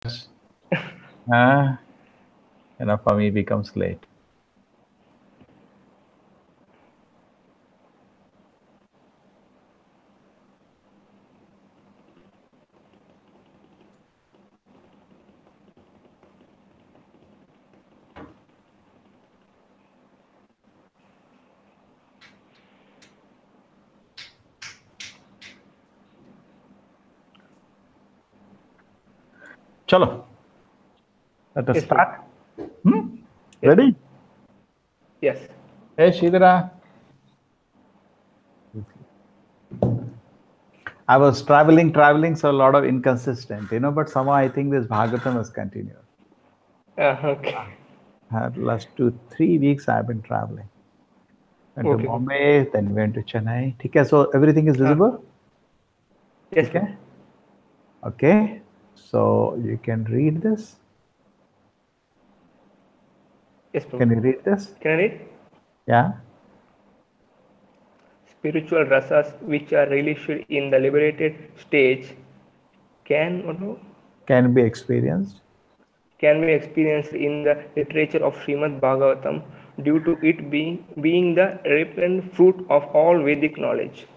For me becomes late. Chalo. Let us start. Ready? Yes. Hey, Shidra. I was traveling, so a lot of inconsistent, but somehow I think this Bhagavatam has continued. Okay. Last 2-3 weeks I've been traveling. Went to Bombay, then went to Chennai. Okay, so everything is visible? Yes. Okay. So you can read this? Yes, Can you read this? Can I read? Yeah. Spiritual rasas which are released in the liberated stage can be experienced. Can be experienced in the literature of Śrīmad-Bhāgavatam due to it being the repentant fruit of all Vedic knowledge.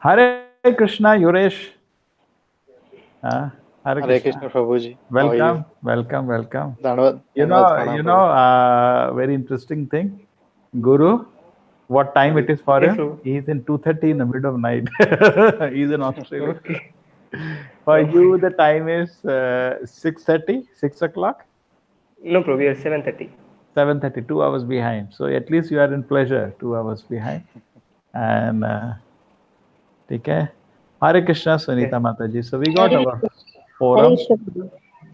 Hare Krishna, Yuresh. Hare Krishna, Prabhuji. Welcome. Very interesting thing. Guru, what time it is for him? He is in 2:30 in the middle of night. He's in Australia. Okay. For you, the time is 6:30, 6 o'clock? No, Prabhu, we are 7:30. 7:30, 2 hours behind. So at least you are in pleasure, 2 hours behind. And okay. Hare Krishna, Sunita Mataji. So we got our forum.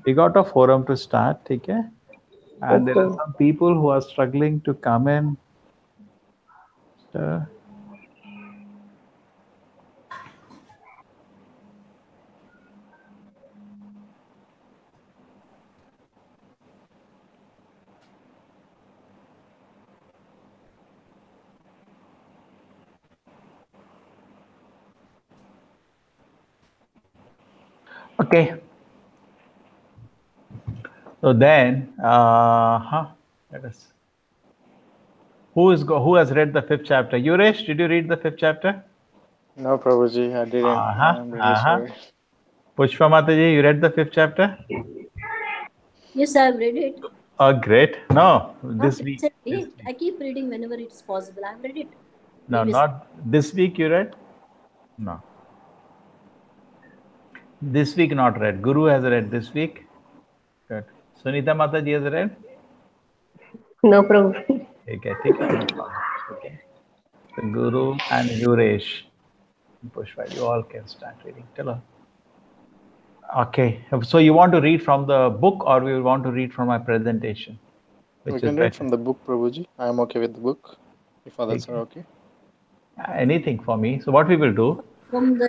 We got a forum to start, okay? And there are some people who are struggling to come in. Okay. So then, let us. Who has read the 5th chapter? Yuresh, did you read the 5th chapter? No, Prabhuji, I didn't. I'm really sorry. Pushpa Mataji, you read the 5th chapter? Yes, I've read it. Oh, great. No, this week. I keep reading whenever it's possible. I've read it. No, not this week you read? No. This week not read. Guru has read this week. Good. Sunita Mataji has read? No, Prabhu. Okay, take it. Okay. The Guru and Yuresh. Pushpa, you all can start reading. Tell her. Okay. So you want to read from the book or we want to read from my presentation? We can read from the book, Prabhuji. I am okay with the book, if others are okay. Anything for me. So what we will do? From the...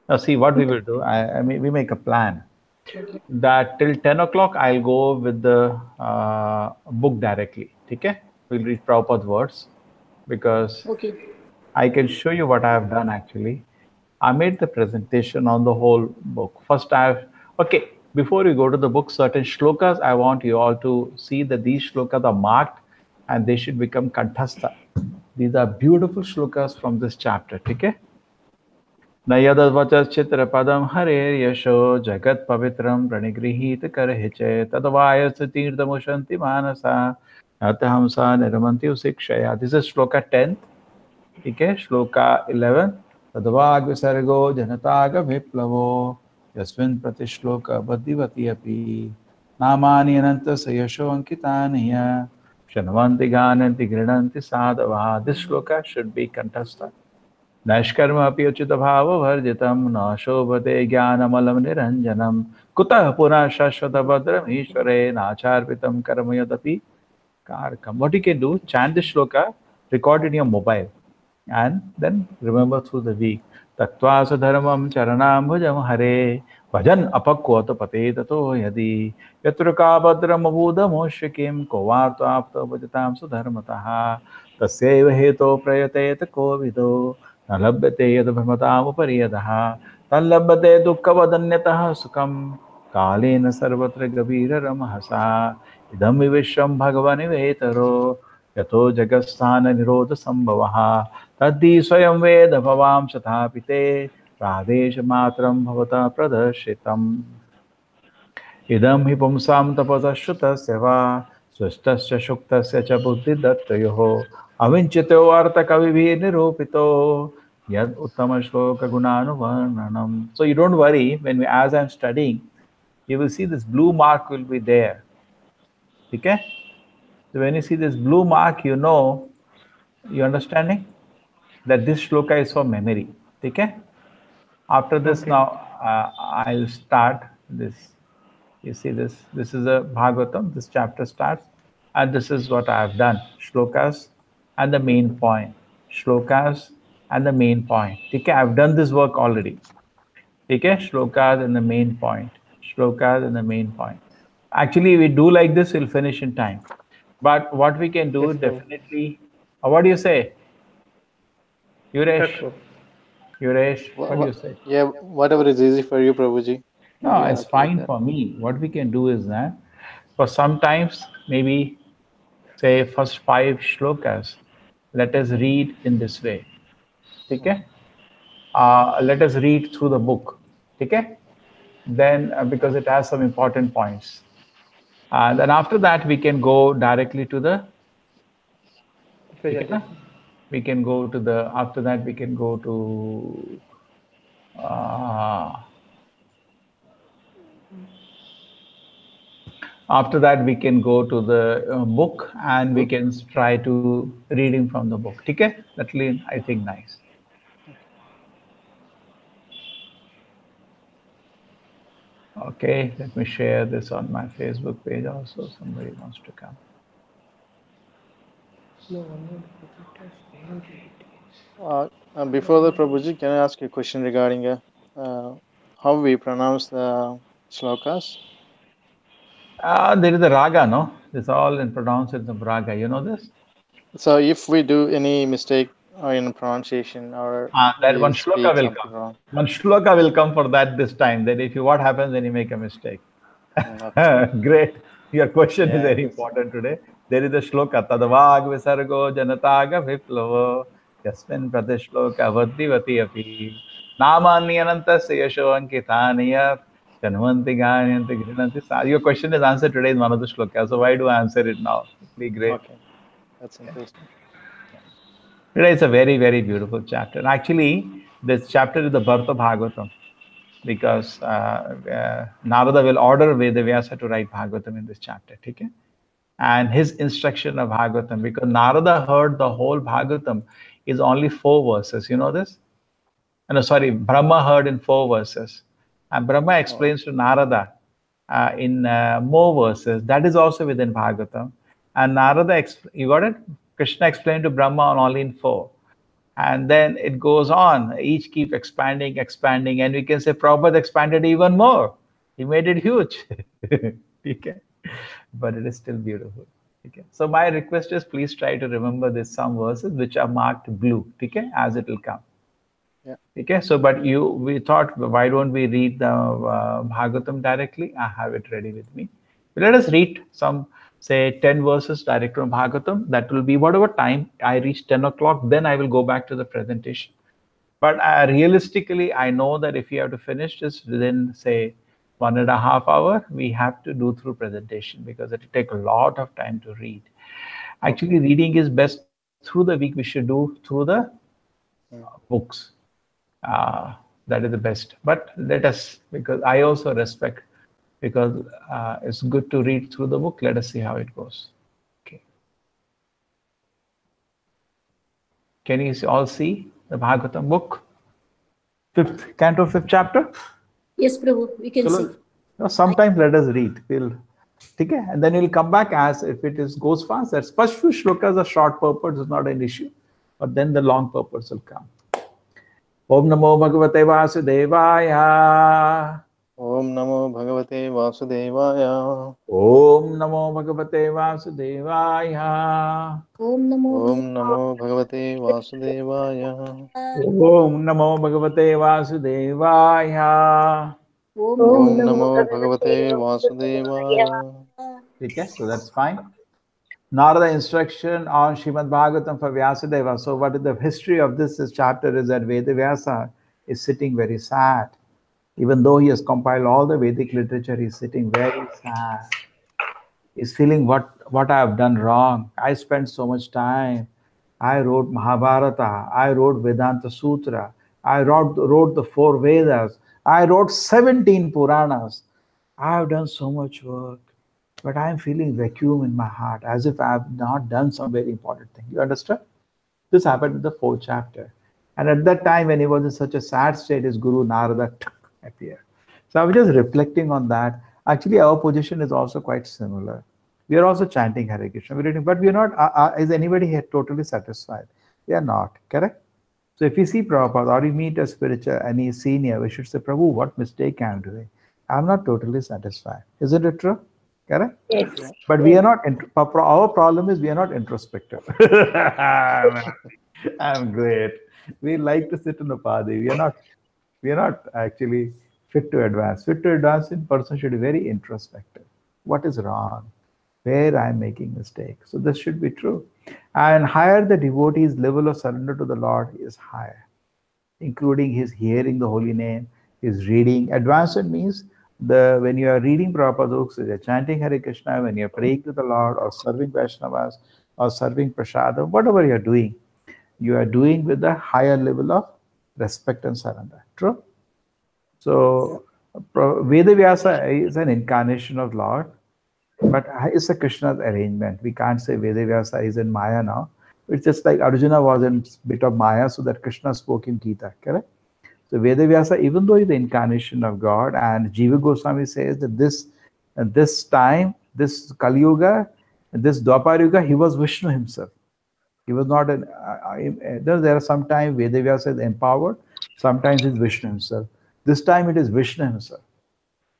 Now see what we will do. I mean, we make a plan. That till 10 o'clock, I'll go with the book directly. Okay? We'll read Prabhupada's words because I can show you what I have done actually. I made the presentation on the whole book. First, before we go to the book, certain shlokas, I want you all to see that these shlokas are marked and they should become kanthastha. These are beautiful shlokas from this chapter. Okay? Nayadavachas chitra padam hare yasho jagat pavitram pranigrihit karhiche tadavayasa tirdamushanti manasa atahamsa niramanti usikshaya. This is shloka 10th. Okay? Shloka 11. Tadavag visargo janataga viplavo yasmin pratishloka badivati api namani ananta sayasho ankitaniya shanavanti gananti grinanti sadavaha. This shloka should be kanthastha. Nashkarma api uchita bhava bharjitam na shobhate jnanamalam niranjanam kutah puna shashvata badram ishvare nacharpitam karmayadapi karkam. What you can do, chant this shloka, record it in your mobile and then remember through the week. Tattvasa dharmam charanam bhajam hare bhajan apakwata pate tato yadi yatraka badram abudha moshikim kovarto apta bhajatam sudharmataha tasyeva heto prayateta kovido न लभ्यते यद्भ्रमतामुपरि यतः तल्लभ्यते दुःखवदन्यतः सुखं कालेन सर्वत्र गभीररमहसा इदं हि विश्वं भगवनिवेतरो यतो जगत्स्थाननिरोधसम्भवः तद्धि स्वयं वेद भवां तथापि ते प्रादेशमात्रं भवतः प्रदर्शितम् इदं हि पुंसां तपसः श्रुतस्य वा स्पष्टस्य शुक्तस्य च बुद्धिदत्तयोः अविञ्चितो अर्थकविभिः निरूपितो यद् उत्तमश्लोकगुणानुवर्णनम्. So you don't worry, as I'm studying, you will see this blue mark will be there. Okay? So when you see this blue mark, you know, you understanding that this shloka is for memory. Okay? After this, Okay. now I'll start this. You see this is a Bhagavatam, this chapter starts, and this is what I have done. Shlokas and the main point. Shlokas and the main point. Okay, I've done this work already. Okay, shlokas and the main point. Shlokas and the main point. Actually, we do like this, we'll finish in time. But what we can do, Yes, Prabhu. definitely, what do you say? Yuresh, Prabhu. what do you say? Yeah, whatever is easy for you, Prabhuji. No, We are it's okay with fine that. for me. What we can do is that for sometimes maybe say first 5 shlokas, let us read in this way. Okay? Let us read through the book. Okay? Then because it has some important points. Then after that we can go directly to the Presentation. we can go to the after that we can go to after that we can go to the book and we can try to reading from the book. Okay? That will be, I think, nice. Okay, let me share this on my Facebook page also. Somebody wants to come. Before that, Prabhuji, can I ask you a question regarding how we pronounce the shlokas? There is a raga, no? It's all in pronounced in the raga. You know this? So if we do any mistake or in pronunciation or That one we shloka speak will something come. wrong. One shloka will come for that this time. Then if you what happens when you make a mistake? Okay. Great. Your question is Yeah, very important today. There is a shloka. Tadvag visargo janataga viplavo yasmin pratishloka vadivati api namanyanantasya yasho ankitaniya janvanti ganyanti grinanti. Your question is answered today in one of the shlokas. So why do I answer it now? Really great. Okay. That's interesting. Today is a very, very beautiful chapter. And actually, this chapter is the birth of Bhagavatam because Nārada will order Vyāsadeva to write Bhagavatam in this chapter. Okay? And his instruction of Bhagavatam, because Nārada heard the whole Bhagavatam is only 4 verses. You know this? No, sorry, Brahma heard in 4 verses. And Brahma explains to Nārada in more verses. That is also within Bhagavatam. And Nārada, you got it? Krishna explained to Brahma only in 4. And then it goes on. Each keep expanding. And we can say Prabhupada expanded even more. He made it huge. Okay? But it is still beautiful. Okay? So my request is please try to remember these some verses which are marked blue. Okay? As it will come. Yeah. Okay, so but we thought, why don't we read the Bhagavatam directly? I have it ready with me. Let us read some, say, 10 verses direct from Bhagavatam. That will be whatever time I reach 10 o'clock, then I will go back to the presentation. But realistically, I know that if you have to finish this within, say, 1.5 hours, we have to do through presentation because it will take a lot of time to read. Actually, reading is best through the week. We should do through the books. That is the best. But let us, because I also respect, because it's good to read through the book. Let us see how it goes. Okay. Can you all see the Bhagavatam book? Canto 5th chapter? Yes, Prabhu, we can see. No, sometimes let us read. Okay? And then we'll come back as if it goes fast. That's first few shlokas are short purport, is not an issue. But then the long purports will come. Om Namo Bhagavate Vāsadevāya. Om Om Namo Bhagavate Vasudevaya. Om Namo Bhagavate Vasudevaya. Om Namo Om Namo Bhagavate Vasudevaya. Om Namo Bhagavate Vasudevaya. Om Om Om Namo Namo Bhagavate Bhagavate Vasudevaya. Vasudevaya. Okay, so that's fine. Narada instruction on Śrīmad-Bhāgavatam for Vyāsadeva. So what is the history of this chapter is that Vyasa is sitting very sad. Even though he has compiled all the Vedic literature, he's sitting very sad. He's feeling what I have done wrong. I spent so much time. I wrote Mahabharata. I wrote Vedanta Sutra. I wrote the 4 Vedas. I wrote 17 Puranas. I have done so much work. But I am feeling vacuum in my heart, as if I have not done some very important thing. You understand? This happened in the 4th chapter. And at that time, when he was in such a sad state, his Guru Nārada appeared. So I was just reflecting on that. Actually, our position is also quite similar. We are also chanting Hare Krishna, but we are not, is anybody here totally satisfied? We are not, correct? So if you see Prabhupada or you meet a spiritual, any senior, we should say, Prabhu, what mistake I am doing? I am not totally satisfied. Isn't it true? Correct? Yes. But we are not, our problem is we are not introspective. I'm great. We like to sit in the Padi. We are not actually fit to advance. Fit to advance in person should be very introspective. What is wrong? Where I am making mistakes. So this should be true. And higher the devotee's level of surrender to the Lord is higher, including his hearing the holy name, his reading. Advancement means when you are reading Prabhupada books, you're chanting Hare Krishna, when you're praying to the Lord or serving Vaishnavas or serving Prasadam, whatever you're doing, you are doing with a higher level of respect and surrender. True? So Vedavyasa is an incarnation of Lord, but it's a Krishna's arrangement. We can't say Vedavyasa is in Maya now. It's just like Arjuna was in bit of Maya, so that Krishna spoke in Gita, correct? So Vedavyasa, even though he's the incarnation of God, and Jiva Goswami says that this time, this Kali Yuga, this Dwapar Yuga, he was Vishnu himself. He was not there are sometimes Vedavyasa is empowered, sometimes it's Vishnu himself. This time it is Vishnu himself.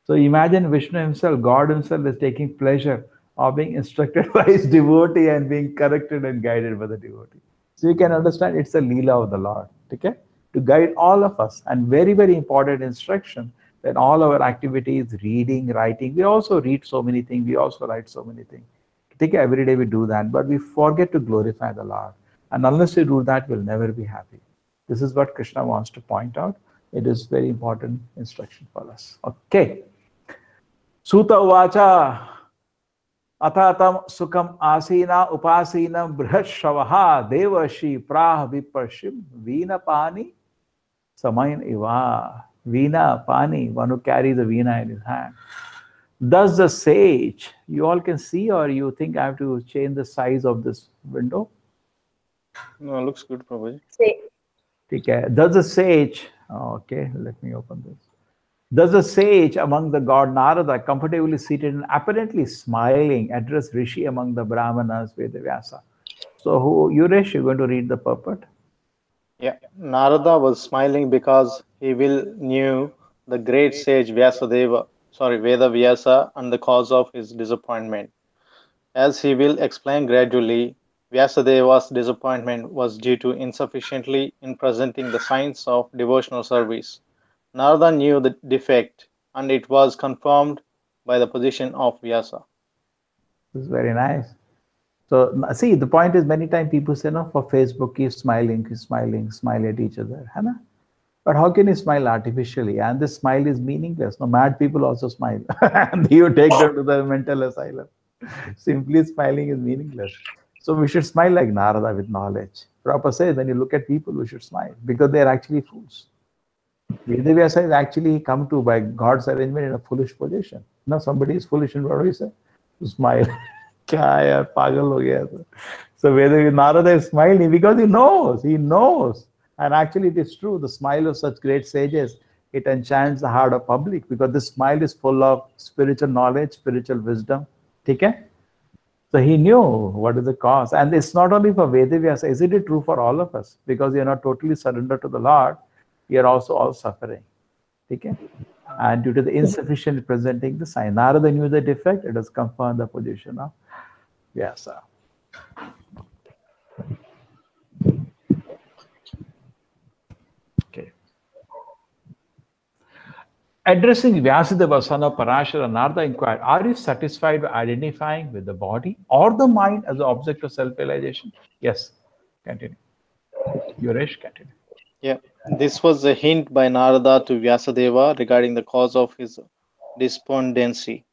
So imagine Vishnu himself, God himself is taking pleasure of being instructed by his devotee and being corrected and guided by the devotee. So you can understand it's a Leela of the Lord, okay? To guide all of us. And very, very important instruction that all our activities, reading, writing, we also read so many things, we also write so many things. Every day we do that, but we forget to glorify the Lord. And unless we do that, we'll never be happy. This is what Krishna wants to point out. It is very important instruction for us. Okay. Suta Uvacha Atatam Sukam Asina Upasinam Brihashavaha Devashi Prah Viparshim Veena Pani Samayan Iva. Veena Pani, one who carries a veena in his hand. Thus the sage, you all can see, or you think I have to change the size of this window? No, looks good, Prabhuji. Okay. Thus the sage, okay, let me open this. Thus the sage among the god Nārada, comfortably seated and apparently smiling, addressed Rishi among the Brahmanas, Vedavyasa. So, Yuresh, you're going to read the purport? Yeah, Nārada was smiling because he knew the great sage Vyāsadeva, Vedavyasa, and the cause of his disappointment. As he will explain gradually, Vyasadeva's disappointment was due to insufficiently in presenting the signs of devotional service. Nārada knew the defect, and it was confirmed by the position of Vyasa. This is very nice. So, see, the point is many times people say, no, for Facebook, keep smiling, smile at each other. Hai na? But how can you smile artificially? And this smile is meaningless. No, mad people also smile. And you take them to the mental asylum. Simply smiling is meaningless. So we should smile like Nārada with knowledge. Prabhupada says, when you look at people, we should smile because they are actually fools. Vedavyasa is actually come to, by God's arrangement, in a foolish position. Now somebody is foolish, and what do we say? To smile. So Nārada is smiling because he knows. And actually it is true, the smile of such great sages, it enchants the heart of public because this smile is full of spiritual knowledge, spiritual wisdom. Okay? So he knew what is the cause. And it's not only for Vedavyasa, isn't it true for all of us? Because you're not totally surrendered to the Lord, you're also all suffering. Okay? And due to the insufficient presenting the sign, Narada knew the defect, it has confirmed the position of Vyasa. Okay. Addressing Vyāsadeva, son of Parashara, Nārada inquired, are you satisfied by identifying with the body or the mind as the object of self-realization? Yes. Continue. Yuresh, continue. Yeah, this was a hint by Narada to Vyasadeva regarding the cause of his despondency.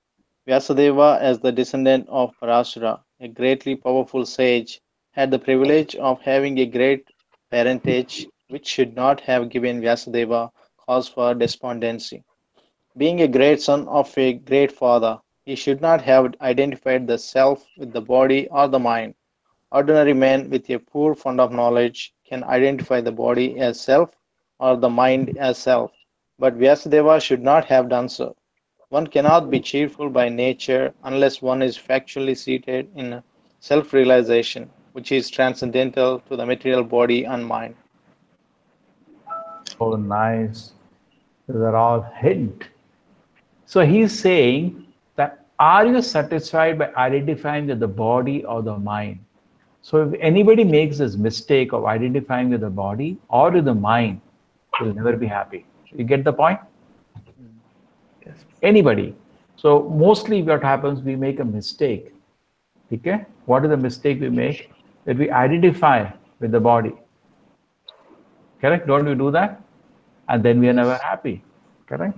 Vyasadeva, as the descendant of Parashara, a greatly powerful sage, had the privilege of having a great parentage which should not have given Vyasadeva cause for despondency. Being a great son of a great father, he should not have identified the self with the body or the mind. Ordinary men with a poor fund of knowledge can identify the body as self or the mind as self, but Vyasadeva should not have done so. One cannot be cheerful by nature unless one is factually seated in self-realization, which is transcendental to the material body and mind. Oh, nice. These are all hint. So he's saying that, are you satisfied by identifying with the body or the mind? So if anybody makes this mistake of identifying with the body or with the mind, will never be happy. You get the point? Yes. Anybody. So mostly what happens, we make a mistake. Okay? What is the mistake we make? That we identify with the body. Correct? Don't we do that? And then we are never happy. Correct?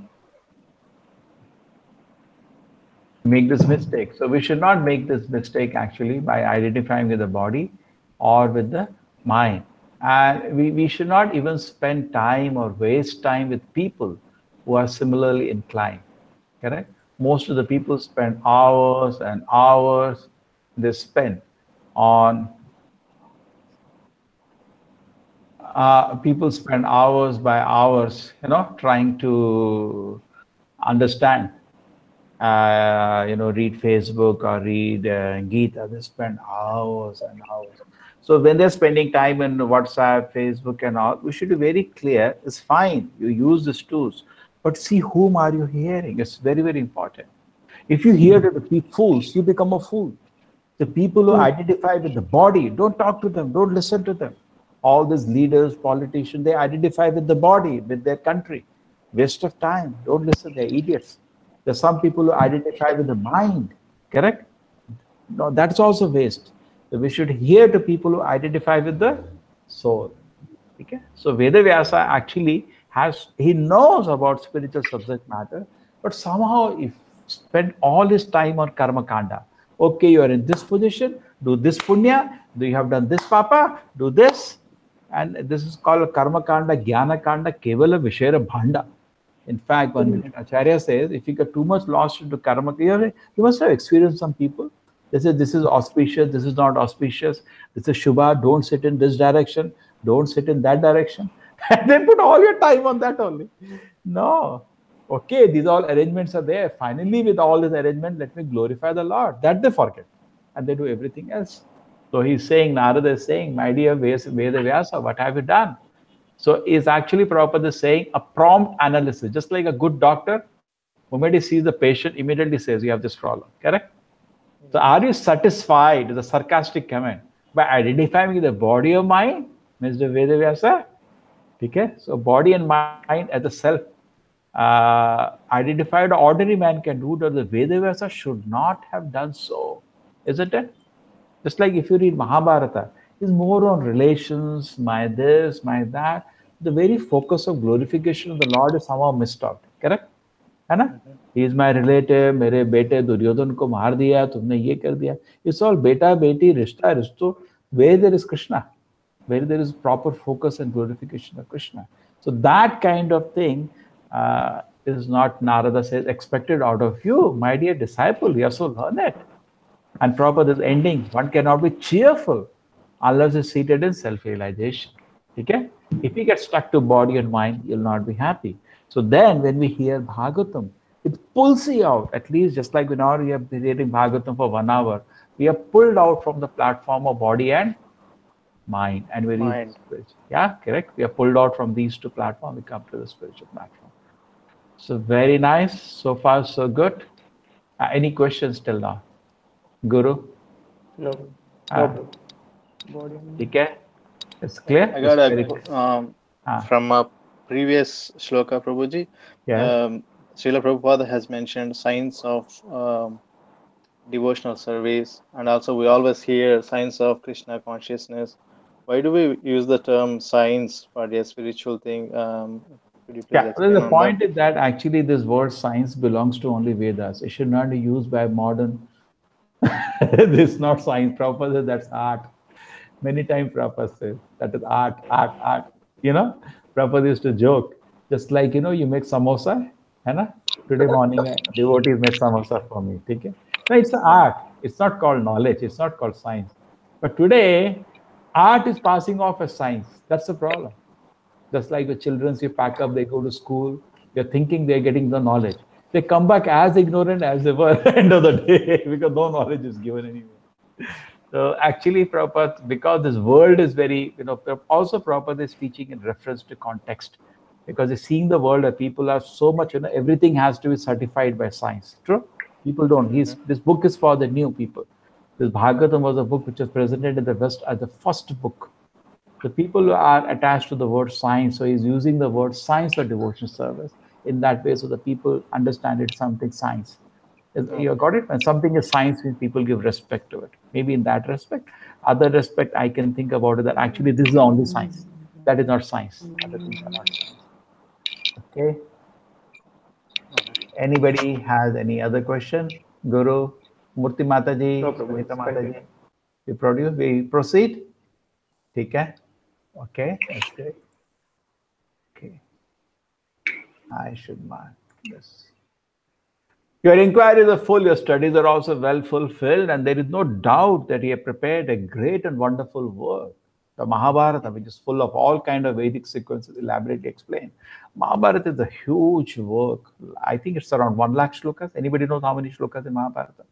Make this mistake. So we should not make this mistake actually by identifying with the body or with the mind. And we should not even spend time or waste time with people who are similarly inclined. Correct? Most of the people spend hours and hours they spend on people spend hours by hours, trying to understand, read Facebook or read Gita. They spend hours and hours. So when they're spending time in WhatsApp, Facebook and all, we should be very clear. It's fine. You use these tools, but see whom are you hearing? It's very, very important. If you hear to the fools, you become a fool. The people who identify with the body, don't talk to them, don't listen to them. All these leaders, politicians, they identify with the body, with their country. Waste of time. Don't listen, they're idiots. There's some people who identify with the mind, correct? No, that's also waste. So we should hear to people who identify with the soul. Okay? So Vedavyasa actually he knows about spiritual subject matter, but somehow he spent all his time on karma kanda. Okay, you are in this position, do this punya, you have done this papa, do this. And this is called karma kanda, jnana kanda, kevala vishera bhanda. In fact, when Acharya says, if you get too much lost into karma, you must have experienced some people. They say, this is auspicious, this is not auspicious, this is Shubha, don't sit in this direction, don't sit in that direction. And then put all your time on that only. No. Okay, these all arrangements are there. Finally, with all this arrangement, let me glorify the Lord. That they forget. And they do everything else. So he's saying, Nārada is saying, my dear Vedavyasa, what have you done? So is actually Prabhupada saying a prompt analysis, just like a good doctor, moment he sees the patient, immediately says, you have this problem, correct? So are you satisfied, is a sarcastic comment, by identifying with the body or mind, Mr. Vedavyasa? Okay? So body and mind as a self identified ordinary man can do, that the Vedavyasa should not have done so, isn't it? Just like if you read Mahabharata, it's more on relations, my this, my that. The very focus of glorification of the Lord is somehow missed out. Correct? है ना? He is my relative, मेरे बेटे दुर्योधन को मार दिया, तुमने ये कर दिया. It's all beta, beti, rishta, rishto. Where there is Krishna, where there is proper focus and glorification of Krishna. So that kind of thing is not, Nārada says, expected out of you, my dear disciple. You have so learned. And Prabhupada is ending, one cannot be cheerful unless is seated in self-realization. Okay? If you get stuck to body and mind, you'll not be happy. So then when we hear Bhagavatam, it pulls you out, at least just like when we are reading Bhagavatam for 1 hour, we are pulled out from the platform of body and mind. And we read spiritual. Yeah, correct? We are pulled out from these two platforms, we come to the spiritual platform. So very nice. So far, so good. Any questions till now? Guru? No. Ah. No, Prabhu. Okay. It's clear? I got It's very a clear. from a previous shloka, Prabhuji. Yeah. Srila Prabhupada has mentioned signs of devotional service, and also we always hear signs of Krishna consciousness. Why do we use the term signs for the spiritual thing? Could you please Yeah, well, explain the on point that? is that actually this word science belongs to only Vedas. It should not be used by modern. This is not science. Prabhupada says that's art. Many times Prabhupada says that is art, art, art. You know, Prabhupada used to joke. Just like, you know, you make samosa, है? Today morning, devotees made samosa for me. Okay? No, it's an art. It's not called knowledge. It's not called science. But today, art is passing off as science. That's the problem. Just like the children, you pack up, they go to school, they're thinking they're getting the knowledge. They come back as ignorant as they were at the end of the day because no knowledge is given anyway. So actually, Prabhupada, because this world is very, you know, also Prabhupada is teaching in reference to context because he's seeing the world where people are so much, you know, everything has to be certified by science. True? People don't. This book is for the new people. This Bhagavatam was a book which was presented in the West as the first book. The people who are attached to the word science, so he's using the word science or devotion service in that way so the people understand it's something science. You got it? When something is science, means people give respect to it. Maybe in that respect. Other respect, I can think about it that actually this is the only science. That is not science. Other things are not science. Okay. Anybody has any other question? Guru, Murti Mataji, No, Prabhu. Sunita Mataji. We proceed. Okay. Okay, that's great. Okay. I should mark this. Your inquiries are full, your studies are also well fulfilled, and there is no doubt that you have prepared a great and wonderful work. The Mahabharata, which is full of all kind of Vedic sequences, elaborately explained. Mahabharata is a huge work. I think it's around 1 lakh shlokas. Anybody knows how many shlokas in Mahabharata?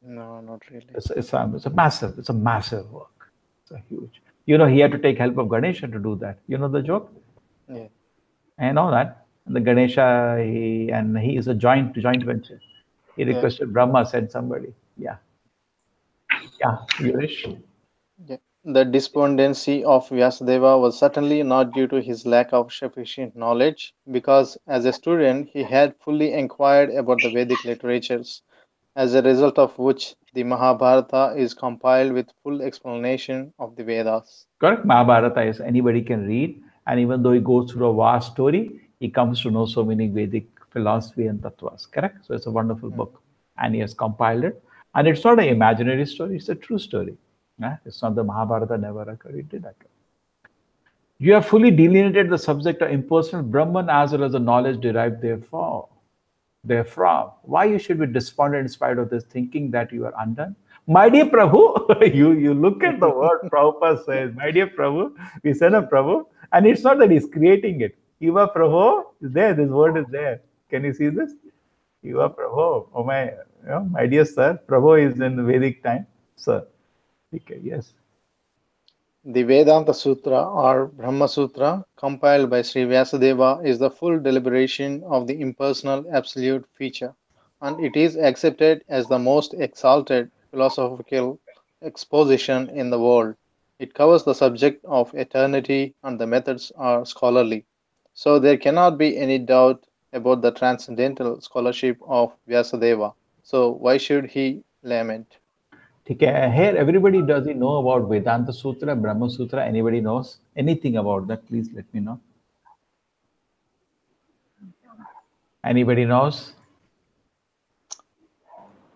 No, not really. It's a massive work. It's a huge. You know, he had to take help of Ganesha to do that. You know the joke? Yeah. I know that. The Ganesha, he is a joint venture. He requested Brahma, said somebody. Yeah. Yeah, Yurish. Yeah. The despondency of Vyasadeva was certainly not due to his lack of sufficient knowledge, because as a student he had fully inquired about the Vedic literatures, as a result of which the Mahabharata is compiled with full explanation of the Vedas. Correct. Mahabharata is anybody can read, and even though he goes through a vast story, he comes to know so many Vedic philosophy and tattvas. Correct. So it's a wonderful book, and he has compiled it. And it's not an imaginary story; it's a true story. It's not the Mahabharata never occurred; it did occur. You have fully delineated the subject of impersonal Brahman as well as the knowledge derived therefrom. Why you should be despondent in spite of this, thinking that you are undone? My dear Prabhu, you look at the word Prabhupada says, my dear Prabhu, we send a Prabhu, and it's not that he's creating it. Eva Prabhu is there, this word is there. Can you see this? Eva Prabhu, oh my dear sir, Prabhu is in Vedic time, sir. Okay, yes. The Vedanta Sutra or Brahma Sutra, compiled by Sri Vyāsadeva, is the full deliberation of the impersonal absolute feature, and it is accepted as the most exalted philosophical exposition in the world. It covers the subject of eternity, and the methods are scholarly. So there cannot be any doubt about the transcendental scholarship of Vyasadeva. So why should he lament? Okay, here everybody does he know about Vedanta Sutra, Brahma Sutra? Anybody knows anything about that? Please let me know. Anybody knows?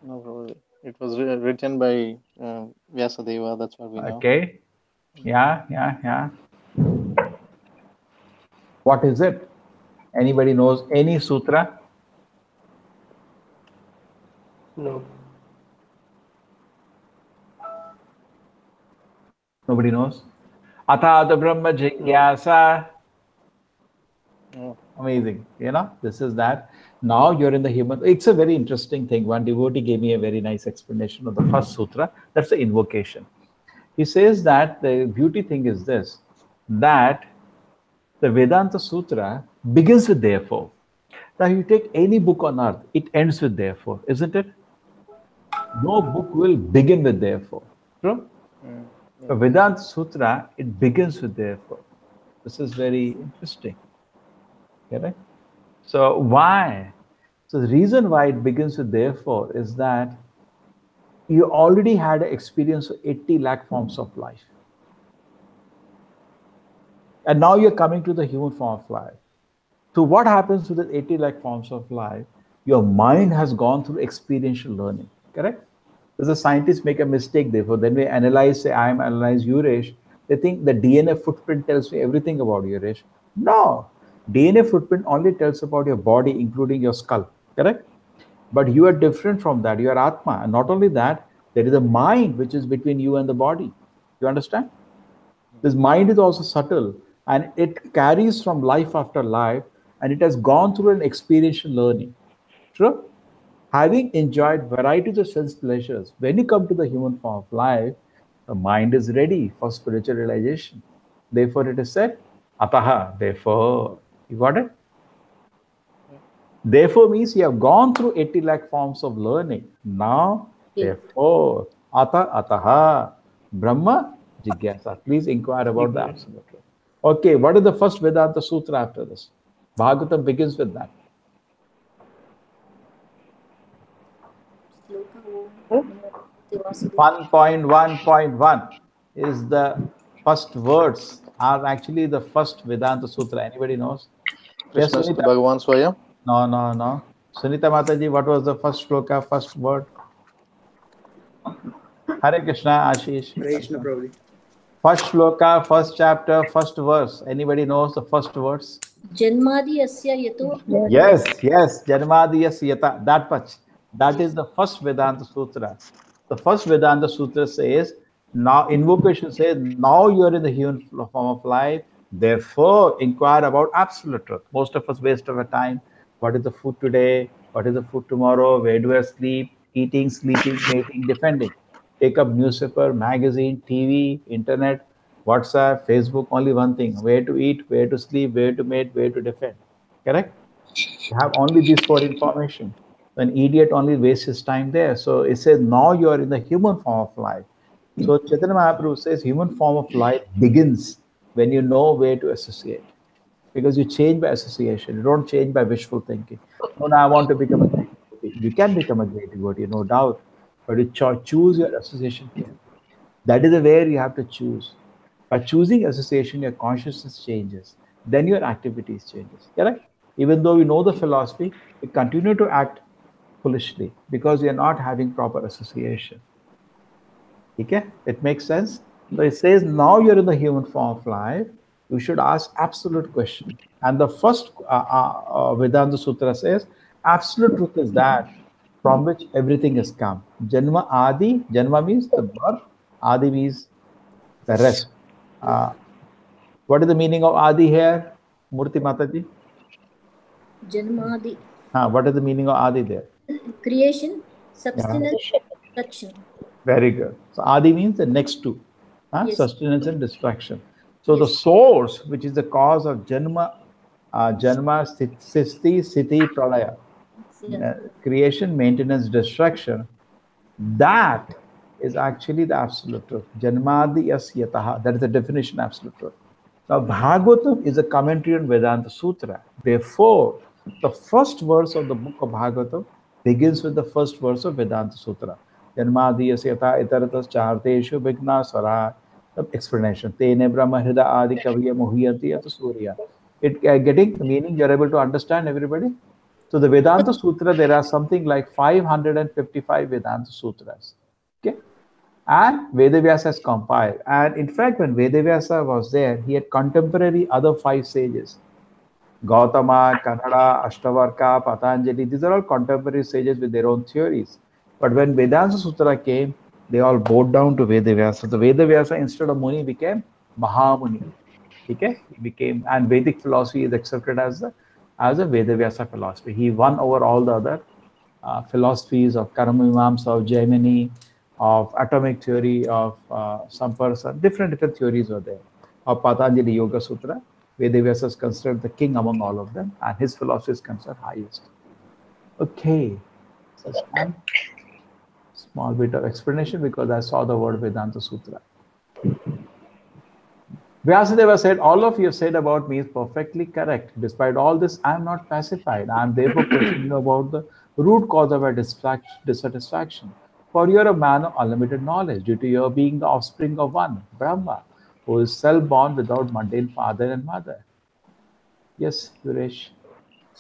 No, probably. It was written by Vyasadeva, that's what we know. Okay. Yeah. What is it? Anybody knows any sutra? No. Nobody knows? Athata Brahma Jigyasa. Amazing. You know, this is that. Now you're in the human. It's a very interesting thing. One devotee gave me a very nice explanation of the first sutra. That's the invocation. He says that the beauty thing is this, that The Vedanta Sutra begins with therefore. Now you take any book on earth, it ends with therefore, isn't it? No book will begin with therefore. True? The Vedanta Sutra, it begins with therefore. This is very interesting. Correct? So why? So the reason why it begins with therefore is that you already had an experience of 80 lakh forms of life. And now you're coming to the human form of life. So what happens to the 80 lakh forms of life? Your mind has gone through experiential learning, correct? Because the scientists make a mistake, therefore, then we analyze, say, I am analyze Yuresh, they think the DNA footprint tells me everything about Yuresh. No, DNA footprint only tells about your body, including your skull, correct? But you are different from that, you are Atma. And not only that, there is a mind which is between you and the body. You understand? This mind is also subtle, and it carries from life after life, and it has gone through an experiential learning. True? Having enjoyed varieties of sense pleasures, when you come to the human form of life, the mind is ready for spiritual realization. Therefore, it is said, ataha, therefore. You got it? Therefore means you have gone through 80 lakh forms of learning. Now, therefore, ataha, Brahma Jigyasa. Please inquire about the absolute truth. Okay, what is the first Vedanta Sutra after this? Bhagavatam begins with that. 1.1.1 is the first words, are actually the first Vedanta Sutra. Anybody knows? Yes, Krishna's Sunita? Bhagavan Swayam. No. Sunita Mataji, what was the first shloka, first word? Hare Krishna, Ashish. Krishna Prabhu. First shloka, first chapter, first verse. Anybody knows the first verse? Janmadi asya yato. Yes. Janmadiyasya yata. That much. That is the first Vedanta Sutra. The first Vedanta Sutra says, now invocation says, now you are in the human form of life. Therefore, inquire about absolute truth. Most of us waste our time. What is the food today? What is the food tomorrow? Where do I sleep? Eating, sleeping, mating, defending. Take up newspaper, magazine, TV, internet, WhatsApp, Facebook, only one thing. Where to eat, where to sleep, where to mate, where to defend. Correct? You have only these four information. An idiot only wastes his time there. So it says, now you are in the human form of life. So Chaitanya Mahaprabhu says, human form of life begins when you know where to associate. Because you change by association. You don't change by wishful thinking. No, I want to become a great devotee. You can become a great devotee, no doubt. But you choose your association carefully. That is the way you have to choose. By choosing association, your consciousness changes. Then your activities changes. Correct? Even though we know the philosophy, we continue to act foolishly because we are not having proper association. Okay? It makes sense? So it says, now you're in the human form of life, you should ask absolute question. And the first Vedanta Sutra says, absolute truth is that from which everything has come. Janma Adi, Janma means the birth, Adi means the rest. What is the meaning of Adi here, Murti Mataji? Janmadi. What is the meaning of Adi there? Creation, sustenance, destruction. Very good. So Adi means the next two, Yes. sustenance and destruction. So the source, which is the cause of Janma, Sthiti, Pralaya, creation, maintenance, destruction, that is actually the absolute truth. Janmadi yasyataha. That is the definition of absolute truth. Now, Bhagavatam is a commentary on Vedanta Sutra. Therefore, the first verse of the book of Bhagavatam begins with the first verse of Vedanta Sutra. Janmadi yasyata itaratas charteshu vigna swara. The explanation. Tene brahma hrida adi kaviya muhyanti yata surya. It getting the meaning, you're able to understand, everybody? So the Vedanta Sutra, there are something like 555 Vedanta Sutras. Okay? And Vedavyasa has compiled. And in fact, when Vedavyasa was there, he had contemporary other 5 sages. Gautama, Canada, Ashtavarka, Patanjali, these are all contemporary sages with their own theories. But when Vedanta Sutra came, they all bowed down to Vedavyasa. The Vedavyasa, instead of Muni, became Mahamuni. Okay? He became, and Vedic philosophy is accepted as a Vedavyasa philosophy. He won over all the other philosophies of Karma-Mimamsa, of Jaimini, of atomic theory, of some person, different theories were there, of Patanjali Yoga Sutra. Vedavyasa is considered the king among all of them, and his philosophy is considered highest. Okay, so small bit of explanation because I saw the word Vedanta Sutra. Vyāsadeva said, all of you said about me is perfectly correct. Despite all this, I am not pacified. I am therefore questioning you about the root cause of my dissatisfaction. For you are a man of unlimited knowledge, due to your being the offspring of one, Brahma, who is self-born without mundane father and mother. Yes, Suresh.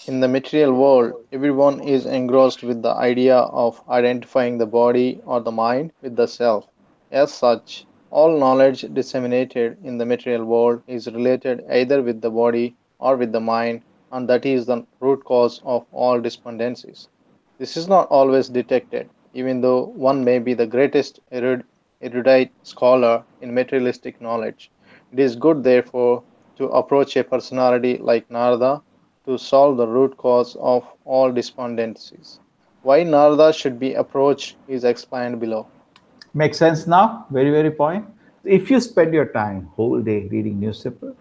In the material world, everyone is engrossed with the idea of identifying the body or the mind with the self. As such, all knowledge disseminated in the material world is related either with the body or with the mind, and that is the root cause of all despondencies. This is not always detected, even though one may be the greatest erudite scholar in materialistic knowledge. It is good, therefore, to approach a personality like Narada to solve the root cause of all despondencies. Why Narada should be approached is explained below. Makes sense now? Very, very point. If you spend your time whole day reading newspaper,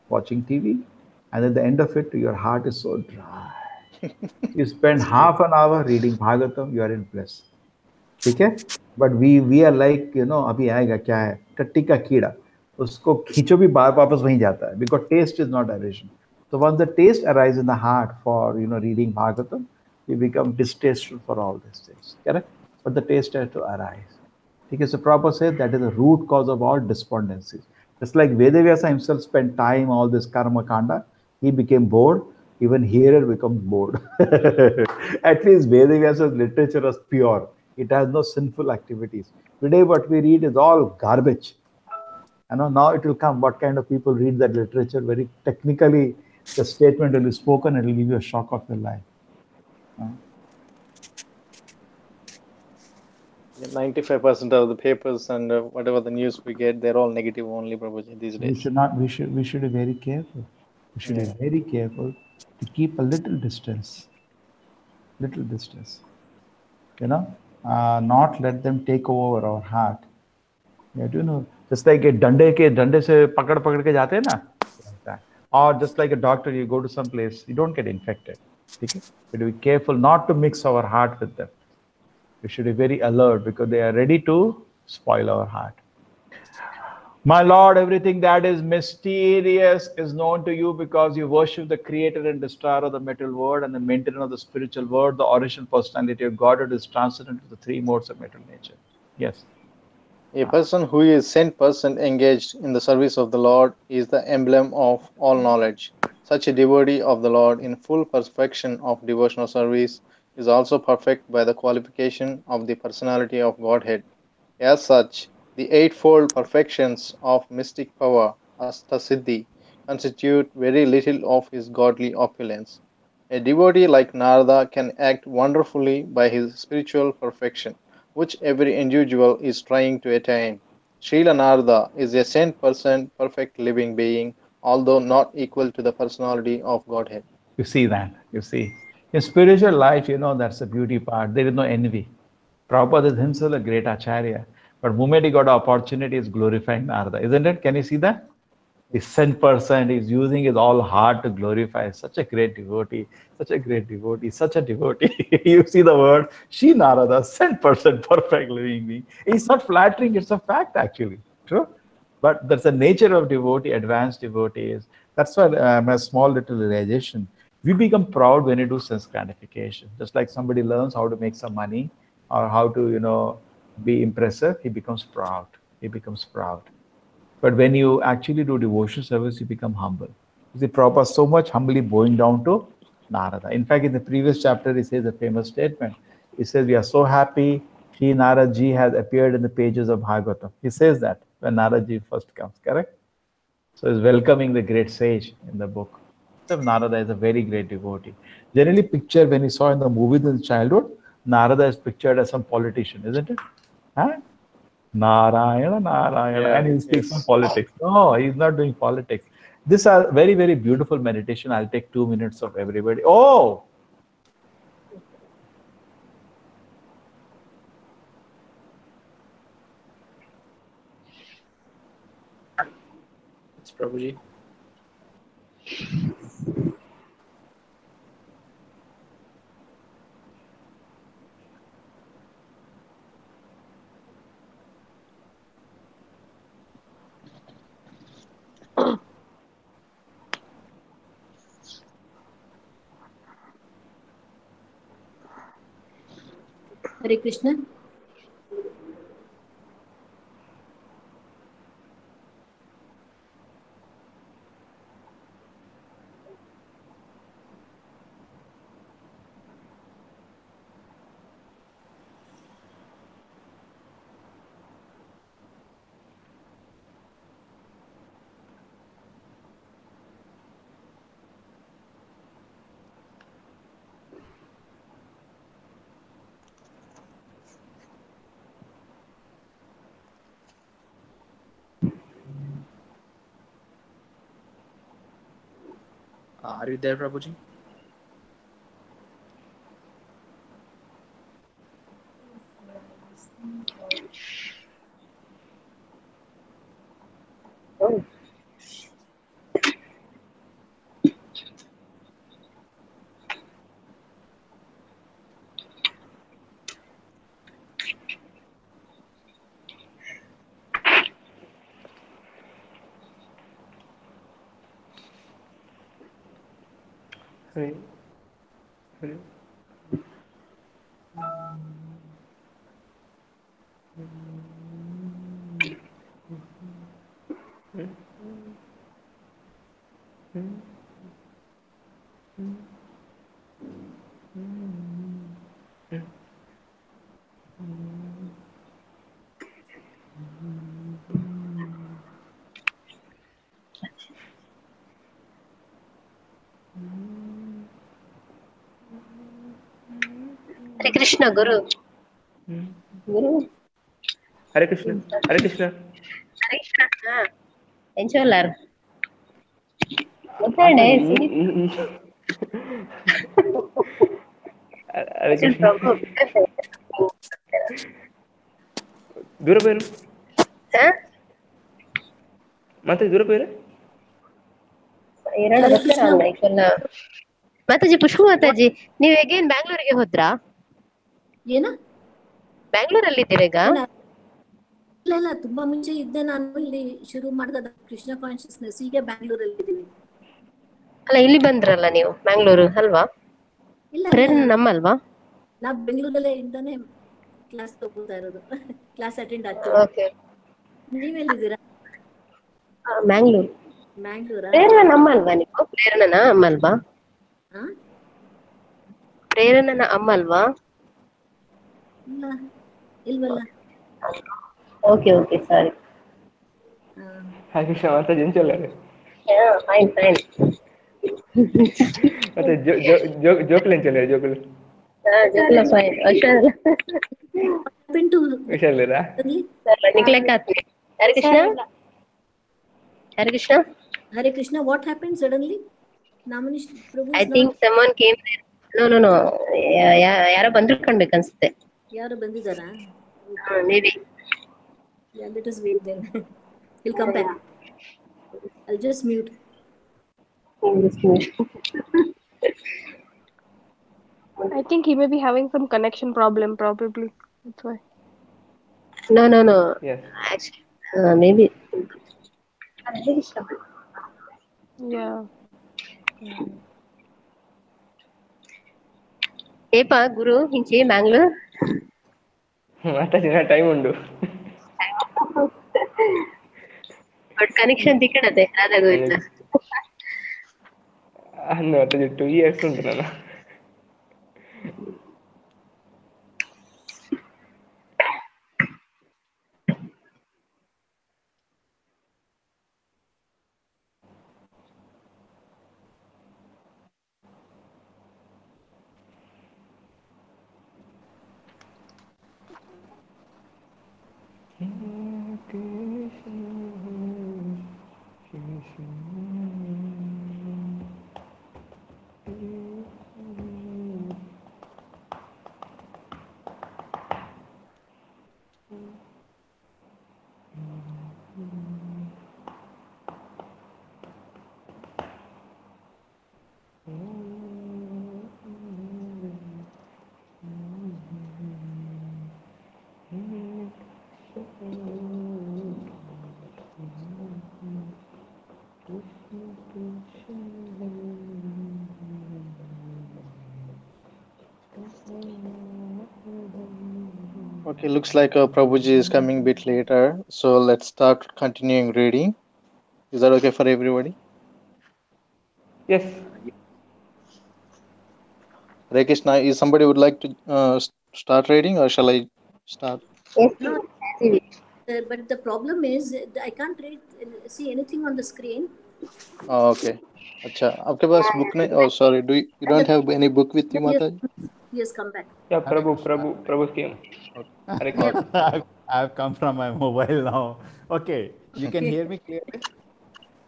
watching TV, and at the end of it, your heart is so dry. You spend half an hour reading Bhagavatam, you are in bliss. ठीक है but we are like अभी आएगा क्या है टट्टी का कीड़ा उसको खींचो भी बार वापस वहीं जाता है because test is not origin so once the taste arises in the heart for reading Bhagavatam, you become distasteful for all these things, correct? But the taste has to arise. Okay, so Prabhupada says that is the root cause of all despondencies. Just like Vedavyasa himself spent time all this karma kanda, he became bored. Even hearer becomes bored. At least Vedavyasa's literature was pure. It has no sinful activities. Today what we read is all garbage. Now it will come. What kind of people read that literature? Very technically, the statement will be spoken. It will give you a shock of your life. 95% of the papers and whatever the news we get, they're all negative only, Prabhuji, these days. We should not. We should be very careful. We should be very careful to keep a little distance. Little distance. Not let them take over our heart. Just like a डंडे से पकड़ के जाते हैं ना, or just like a doctor, you go to some place, you don't get infected. Okay? We should be careful not to mix our heart with them. We should be very alert because they are ready to spoil our heart. My Lord, everything that is mysterious is known to you because you worship the creator and destroyer of the material world and the maintainer of the spiritual world, the original personality of God who is transcendent to the three modes of material nature. Yes. A person who is 100% engaged in the service of the Lord is the emblem of all knowledge. Such a devotee of the Lord in full perfection of devotional service is also perfect by the qualification of the personality of Godhead. As such, the eightfold perfections of mystic power, Astasiddhi, constitute very little of his godly opulence. A devotee like Narada can act wonderfully by his spiritual perfection, which every individual is trying to attain. Srila Narada is a 100% perfect living being, although not equal to the personality of Godhead. You see that. You see. In spiritual life, that's the beauty part. There is no envy. Prabhupada is himself a great acharya. But the moment he got an opportunity, is glorifying Narada. Isn't it? Can you see that? The 100% is using his all heart to glorify such a great devotee, such a great devotee, such a devotee. You see the word, Shri Narada, 100% perfect living being. It's not flattering, it's a fact actually. True? But that's the nature of devotee, advanced devotees. That's why a small little realization. We become proud when we do sense gratification. Just like somebody learns how to make some money or how to, be impressive, he becomes proud. He becomes proud. But when you actually do devotional service, you become humble. You see, Prabhupada so much humbly bowing down to Narada. In fact, in the previous chapter, he says a famous statement. He says, we are so happy Sri Narada ji has appeared in the pages of Bhagavatam. He says that when Narada ji first comes, correct? So he's welcoming the great sage in the book. So Narada is a very great devotee. Generally pictured when he saw in the movies in childhood, Narada is pictured as some politician, isn't it? Huh? Narayana, Narayana, and he speaks on politics. No, he's not doing politics. These are very, very beautiful meditation. I'll take 2 minutes of everybody. Oh! It's Prabhuji. Hare Krishna. Are you there, Prabhuji? Oh. Hare Hare. Hare Krishna, Guru. Guru. Hare Krishna. Hare Krishna. Hare Krishna. Enjolar. Matlade, siri. Hare Actually, Krishna. Prabhu. దూర పేరు Huh? ಮತ್ತೆ ದೂರ పేరు ಎರಡು Hare ಬರ್ತಾರ Krishna. ಅಲ್ಲ ಮಾತಾಜಿ ಪುಷ್ಪ ಮಾತಾಜಿ ನೀವ್ ಹೇಗೇನ್ ಬ್ಯಾಂಗ್ಳೂರಿಗೆ ಹೋದ್ರಾ ಏನ ಬ್ಯಾಂಗ್ಳೂರಲ್ಲಿ ಇದ್ದೀರಾ ಈಗ ಇಲ್ಲ ಇಲ್ಲ ತುಂಬಾ ಮುಂಚೆ ಇದ್ದೆ ನಾನು ಇಲ್ಲಿ ಶುರು ಮಾಡಿದ ಕೃಷ್ಣ ಕಾನ್ಶಿಯಸ್ನೆಸ್ ಈಗ ಬ್ಯಾಂಗ್ಳೂರಲ್ಲಿ ಇದ್ದೀನಿ ಅಲ್ಲ ಇಲ್ಲಿ ಬಂದ್ರಲ್ಲ ನೀವು ಬ್ಯಾಂಗ್ಳೂರು ಅಲ್ವಾ ಇಲ್ಲ ಪ್ರೇರಣೆ ನಮ್ಮಲ್ವಾ ನಾ ಬೆಂಗಳೂರಲ್ಲೇ ಇಂದಾನೆ ಕ್ಲಾಸ್ ತಗೋತಾ ಇರೋದು ಕ್ಲಾಸ್ ಅಟೆಂಡ್ ಆಗ್ತೀನಿ ಓಕೆ ನೀವೆಲ್ಲಿದ್ದೀರಾ ಮ್ಯಾಂಗ್ಳೂರು ಮ್ಯಾಂಗ್ಳೂರಾ ಪ್ರೇರಣೆ ನಮ್ಮಲ್ವಾ ನೀವು ಪ್ರೇರಣನ ಅಮ್ಮಲ್ವಾ ಹಾ ಪ್ರೇರಣನ ಅಮ್ಮಲ್ವಾ ಇಲ್ಲ ಇಲ್ವಲ್ಲ okay okay sorry Hare Krishna ಮತ್ತೆ ಜಂಚಲ್ಲ ಫೈನ್ ಫೈನ್ ಮತ್ತೆ ಜೋಕುಲು ಎಂಚಲ್ಲ ಜೋಕುಲು ಜೋಕುಲ ಫೈನ್ ಹುಷಾರಲ್ಲ ಹುಷಾರಿದ್ದೀರಾ ನಿಕ್ಲೆಕ್ಕಾತ್ರಿ Hare Krishna Hare Krishna Hare Krishna, what happened suddenly? Namanish Prabhu I is think not... someone came there. No. ಯಾರೋ ಬಂದ್ರು ಕಾಣ್ಬೇಕು ಅನ್ಸುತ್ತೆ ಯಾರು ಬಂದಿದ್ದಾರಾ? Maybe. Yeah, let us wait then. He'll come back. I'll just mute. I think he may be having some connection problem, probably. That's why. No. Yes. Actually, maybe. Yeah. ಏಪಾ Guru ಹಿಂಚೆ Mangalore ಮಾತಾಡಿನ time ಉಂಡು but connection ತಿಕ್ಕಡತೆ ಅದಾಗೋ ಇಲ್ಲ ಅನ್ನು ಮತ್ತೆ 2 years ಉಂಟು ನಾನು Okay, looks like Prabhuji is coming a bit later. So let's start continuing reading. Is that okay for everybody? Yes. Hare Krishna, is somebody would like to start reading or shall I start? Yes, No, as you wish. but the problem is I can't see anything on the screen. Oh, okay. अच्छा आपके पास book नहीं oh sorry you don't have any book with you Yes, Mataji? yes, come back. Yeah, Hare Prabhu came. Hare Yeah. Krishna. I've come from my mobile now. Okay, you can hear me clearly?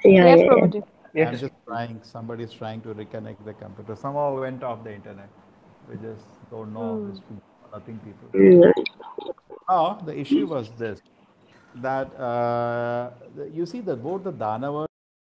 Yeah, Yes, yeah, yeah. Prabhuji. Yes. I'm just trying, somebody's trying to reconnect the computer. Somehow went off the internet. We just don't know these people, nothing people. Mm. Now, the issue was this, that you see that both the Danavas